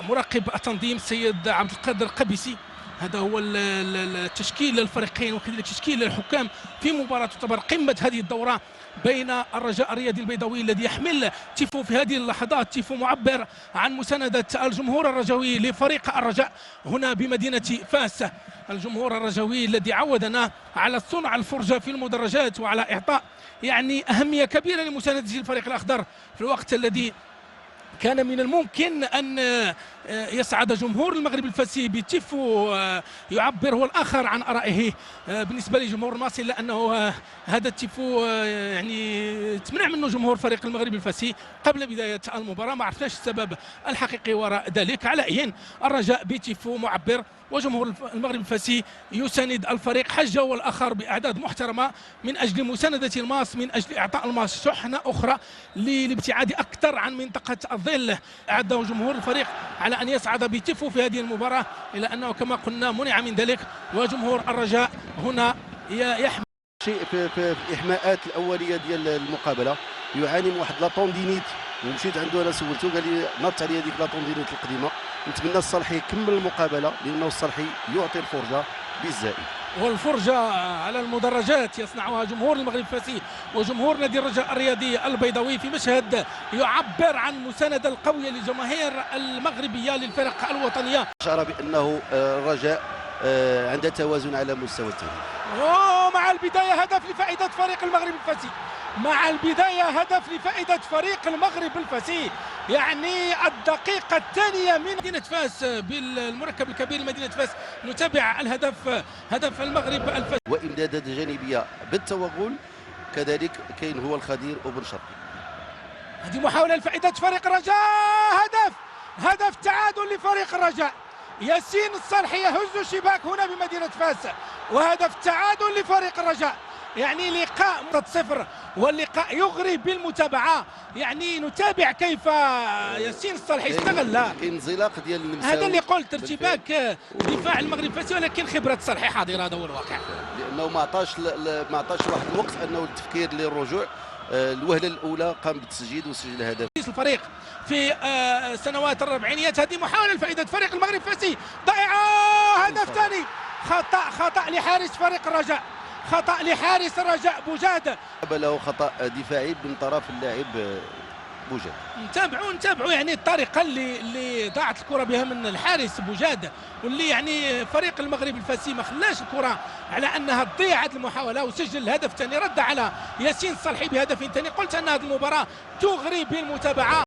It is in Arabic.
مراقب التنظيم السيد عبد القادر قبيسي. هذا هو التشكيل للفريقين وكذلك تشكيل للحكام في مباراة تعتبر قمة هذه الدورة بين الرجاء الرياضي البيضاوي الذي يحمل تيفو في هذه اللحظات، تيفو معبر عن مساندة الجمهور الرجاوي لفريق الرجاء هنا بمدينة فاس. الجمهور الرجاوي الذي عودنا على صنع الفرجة في المدرجات وعلى إعطاء أهمية كبيرة لمساندة الفريق الأخضر في الوقت الذي كان من الممكن أن يسعد جمهور المغرب الفاسي بتيفو يعبر هو الآخر عن آرائه بالنسبة لجمهور الماصي، إلا أنه هذا التيفو تمنع منه جمهور فريق المغرب الفاسي قبل بداية المباراة. ما عرفناش السبب الحقيقي وراء ذلك. على أي الرجاء بتيفو معبر وجمهور المغرب الفاسي يساند الفريق. حجه والآخر بأعداد محترمة من أجل مساندة الماس، من أجل إعطاء الماس شحنة أخرى للابتعاد أكثر عن منطقة الظل. أعده جمهور الفريق على أن يصعد بتيفو في هذه المباراة، إلا أنه كما قلنا منع من ذلك. وجمهور الرجاء هنا يحمل شيء في الإحماءات الأولية ديال المقابلة، يعاني من واحد لاطوندينيت، ومشيت عنده أنا سولته قال لي نط عليا ديك لاطوندينيت القديمة. نتمنى الصالحي يكمل المقابلة لأنه الصالحي يعطي الفرجة بالزائد. والفرجة على المدرجات يصنعها جمهور المغرب الفاسي وجمهور نادي الرجاء الرياضي البيضاوي في مشهد يعبر عن المساندة القوية للجماهير المغربية للفرق الوطنية. أشعر بأنه الرجاء عنده توازن على مستوى التهديد. ومع البداية هدف لفائدة فريق المغرب الفاسي، مع البداية هدف لفائدة فريق المغرب الفاسي. يعني الدقيقة الثانية من مدينة فاس بالمركب الكبير لمدينة فاس. نتابع الهدف، هدف المغرب الفاسي وإمدادات جانبية بالتوغل، كذلك كاين هو الخدير وبن شرقي. هذه محاولة لفائدة فريق الرجاء، هدف تعادل لفريق الرجاء. ياسين الصالحي يهز شباك هنا بمدينة فاس، وهدف تعادل لفريق الرجاء. يعني لقاء 0 واللقاء يغري بالمتابعة. يعني نتابع كيف ياسين الصالحي استغل انزلاق ديال النمساوي. هذا اللي قلت ارتباك دفاع المغرب الفاسي، ولكن خبرة الصالحي حاضرة، هذا هو الواقع. لأنه ما عطاش واحد الوقت أنه التفكير للرجوع. الوهلة الأولى قام بالتسجيل وسجل هدف. الفريق في سنوات الربعينيات. هذه محاولة لفائدة فريق المغرب الفاسي ضائعة. هدف ثاني، خطأ لحارس فريق الرجاء، خطأ لحارس الرجاء بوجاد. له خطأ دفاعي من طرف اللاعب بوجاد. نتابعوا يعني الطريقة اللي ضاعت الكرة بها من الحارس بوجاد، واللي يعني فريق المغرب الفاسي ما خلاش الكرة على انها تضيع هذه المحاولة، وسجل الهدف الثاني، رد على ياسين الصالحي بهدف ثاني. قلت ان هذه المباراة تغري بالمتابعة.